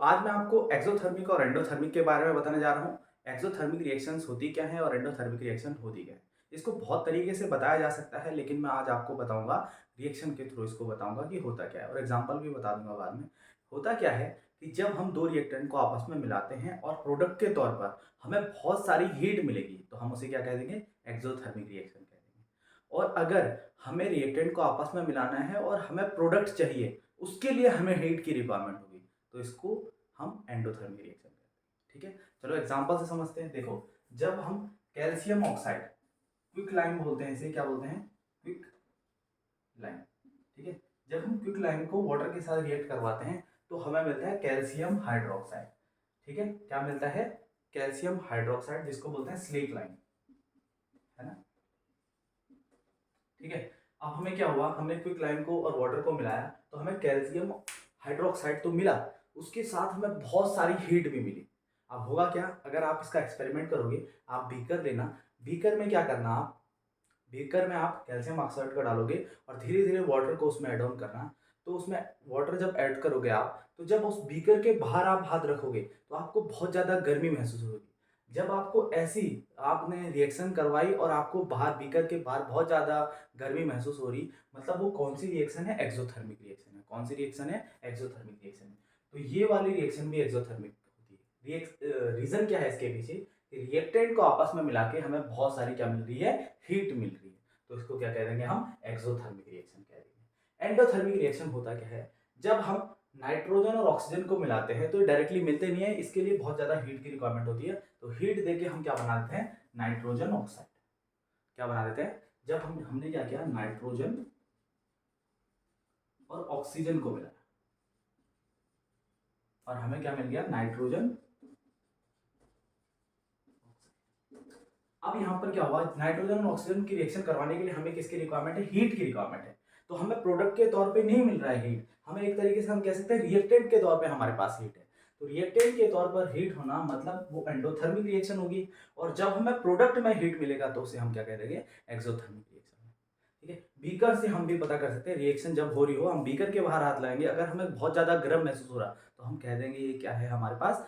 आज मैं आपको एक्ज़ोथर्मिक और एंडोथर्मिक के बारे में बताने जा रहा हूँ। एक्ज़ोथर्मिक रिएक्शंस होती क्या हैं और एंडोथर्मिक रिएक्शन होती क्या है। इसको बहुत तरीके से बताया जा सकता है, लेकिन मैं आज आपको बताऊँगा रिएक्शन के थ्रू इसको बताऊँगा कि होता क्या है और एग्ज़ाम्पल भी बता दूँगा बाद में। होता क्या है कि जब हम 2 रिएक्टेंट को आपस में मिलाते हैं और प्रोडक्ट के तौर पर हमें बहुत सारी हीट मिलेगी, तो हम उसे क्या कह देंगे? एक्ज़ोथर्मिक रिएक्शन कह देंगे। और अगर हमें रिएक्टेंट को आपस में मिलाना है और हमें प्रोडक्ट चाहिए, उसके लिए हमें हीट की रिक्वायरमेंट होगी, तो इसको हम एंडोथर्मिक रिएक्शन कहते हैं। ठीक है, चलो एग्जांपल से समझते हैं। देखो, जब हम कैल्शियम ऑक्साइड, क्विक लाइम बोलते हैं इसे, क्या बोलते हैं? Quick lime. ठीक है, जब हम क्विक लाइम को वाटर के साथ रिएक्ट करवाते हैं तो हमें मिलता है कैल्शियम हाइड्रोक्साइड। ठीक है, क्या मिलता है? कैल्शियम हाइड्रोक्साइड, जिसको बोलते हैं स्लेट लाइम, है ना? ठीक है, अब हमें क्या हुआ, हमने क्विक लाइम को और वाटर को मिलाया तो हमें कैल्शियम हाइड्रोक्साइड तो मिला, उसके साथ हमें बहुत सारी हीट भी मिली। अब होगा क्या, अगर आप इसका एक्सपेरिमेंट करोगे, आप बीकर लेना, बीकर में क्या करना, आप बीकर में आप कैल्शियम ऑक्साइड को डालोगे और धीरे धीरे वाटर को उसमें ऐड ऑन करना। तो उसमें वाटर जब ऐड करोगे आप, तो जब उस बीकर के बाहर आप हाथ रखोगे तो आपको बहुत ज़्यादा गर्मी महसूस होगी। जब आपको ऐसी आपने रिएक्शन करवाई और आपको बाहर बीकर के बाहर बहुत ज़्यादा गर्मी महसूस हो रही, मतलब वो कौन सी रिएक्शन है? एक्सोथर्मिक रिएक्शन है। कौन सी रिएक्शन है? एक्सोथर्मिक रिएक्शन है। तो ये वाली रिएक्शन भी एक्सोथर्मिक होती है। रीजन क्या है इसके पीछे? रिएक्टेंट को आपस में मिला के हमें बहुत सारी क्या मिल रही है? हीट मिल रही है। तो इसको क्या कह देंगे हम? एक्सोथर्मिक रिएक्शन कह देंगे। एंडोथर्मिक रिएक्शन होता क्या है? जब हम नाइट्रोजन और ऑक्सीजन को मिलाते हैं तो डायरेक्टली मिलते नहीं है, इसके लिए बहुत ज्यादा हीट की रिक्वायरमेंट होती है। तो हीट देके हम क्या बना देते हैं? Nitrogen oxide. क्या बना देते हैं? जब हमने क्या किया, नाइट्रोजन और ऑक्सीजन को मिलाया और हमें क्या मिल गया? नाइट्रोजन। अब यहाँ पर क्या हुआ, नाइट्रोजन और ऑक्सीजन की रिएक्शन करवाने के लिए हमें किसकी रिक्वायरमेंट है? हीट की रिक्वायरमेंट है। तो हमें प्रोडक्ट के तौर पे नहीं मिल रहा है हीट, हमें एक तरीके से हम कह सकते हैं रिएक्टेंट के तौर पे हमारे पास हीट है। तो रिएक्टेंट के तौर पर हीट होना मतलब वो एंडोथर्मिक रिएक्शन होगी, और जब हमें प्रोडक्ट में हीट मिलेगा तो उसे हम क्या कह देंगे? Exothermic reaction. ठीक है, बीकर से हम भी पता कर सकते हैं, रिएक्शन जब हो रही हो हम बीकर के बाहर हाथ लगाएंगे, अगर हमें बहुत ज्यादा गर्म महसूस हो रहा तो हम कह देंगे ये क्या है हमारे पास?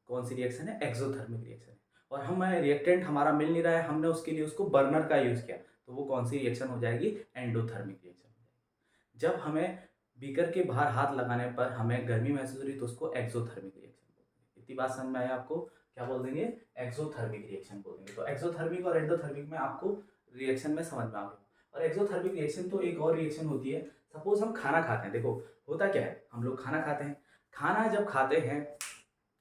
कौन सी रिएक्शन है? एक्सोथर्मिक रिएक्शन है। और हमें रिएक्टेंट हमारा मिल नहीं रहा है, हमने उसके लिए उसको बर्नर का यूज किया, तो वो कौन सी रिएक्शन हो जाएगी? एंडोथर्मिक रिएक्शन हो जाएगी। जब हमें बीकर के बाहर हाथ लगाने पर हमें गर्मी महसूस हो रही तो उसको एक्सोथर्मिक रिएक्शन बोलेंगे। इतनी बात समझ में आई आपको? क्या बोल देंगे? एक्सोथर्मिक रिएक्शन बोल देंगे। तो एक्सोथर्मिक और एंडोथर्मिक में आपको रिएक्शन में समझ में आ गया। और एक्सोथर्मिक रिएक्शन तो एक और रिएक्शन होती है, सपोज हम खाना खाते हैं। देखो, होता क्या है, हम लोग खाना खाते हैं, खाना जब खाते हैं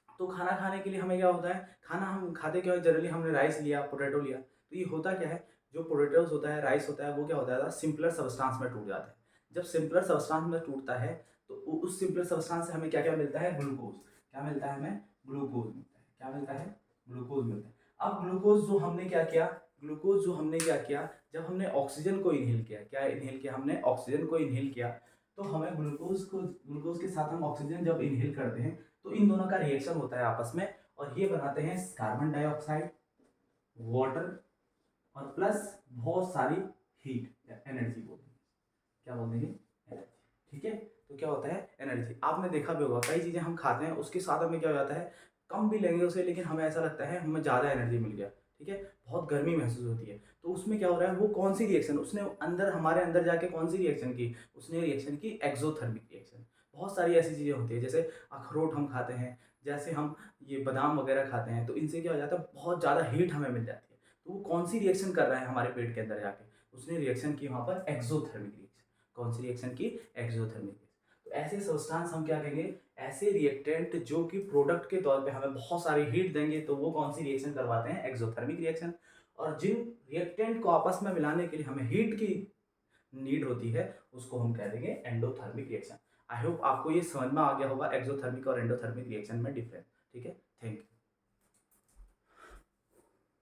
तो खाना खाने के लिए हमें क्या होता है, खाना हम खाते क्या है, जनरली हमने राइस लिया, पोटैटो लिया, तो ये होता क्या है, जो पोटैटोज होता है, राइस होता है, वो क्या होता है, सिंपलर सबस्टांस में टूट जाता है। जब सिंपलर सबस्टांस में टूटता है तो उस सिंपलर सबस्टांस से हमें क्या क्या मिलता है? ग्लूकोज। क्या मिलता है हमें? ग्लूकोज मिलता है। क्या मिलता है? ग्लूकोज मिलता है। अब ग्लूकोज जो हमने क्या किया, ग्लूकोज जो हमने क्या किया, जब हमने ऑक्सीजन को इनहेल किया, क्या इनहेल किया हमने? ऑक्सीजन को इनहेल किया, तो हमें ग्लूकोज के साथ हम ऑक्सीजन जब इनहेल करते हैं तो इन दोनों का रिएक्शन होता है आपस में, और ये बनाते हैं कार्बन डाइऑक्साइड, वाटर, और प्लस बहुत सारी हीट या एनर्जी बोल देंगे। क्या बोल देंगे? एनर्जी। ठीक है, तो क्या होता है? एनर्जी। आपने देखा भी होगा, कई चीजें हम खाते हैं उसके साथ हमें क्या हो जाता है, कम भी लेंगे उसे लेकिन हमें ऐसा लगता है हमें ज्यादा एनर्जी मिल गया। ठीक है, बहुत गर्मी महसूस होती है, तो उसमें क्या हो रहा है, वो कौन सी रिएक्शन उसने अंदर, हमारे अंदर जाके कौन सी रिएक्शन की? उसने रिएक्शन की एक्सोथर्मिक रिएक्शन। बहुत सारी ऐसी चीजें होती है, जैसे अखरोट हम खाते हैं, जैसे हम ये बादाम वगैरह खाते हैं, तो इनसे क्या हो जाता है, बहुत ज़्यादा हीट हमें मिल जाती है। तो वो कौन सी रिएक्शन कर रहा है हमारे पेट के अंदर जाके? उसने रिएक्शन की वहाँ पर एक्सोथर्मिक रिएक्शन। कौन सी रिएक्शन की? Exothermic reaction. तो ऐसे सब्सटेंस हम क्या कहेंगे? ऐसे रिएक्टेंट जो कि प्रोडक्ट के तौर पे हमें बहुत सारी हीट देंगे, तो वो कौन सी रिएक्शन करवाते हैं? Exothermic reaction. और जिन रिएक्टेंट को आपस में मिलाने के लिए हमें हीट की नीड होती है, उसको हम कह देंगे एंडोथर्मिक रिएक्शन। आई होप आपको ये समझ में आ गया होगा एक्सोथर्मिक और एंडोथर्मिक रिएक्शन में डिफरेंस। ठीक है, थैंक यू।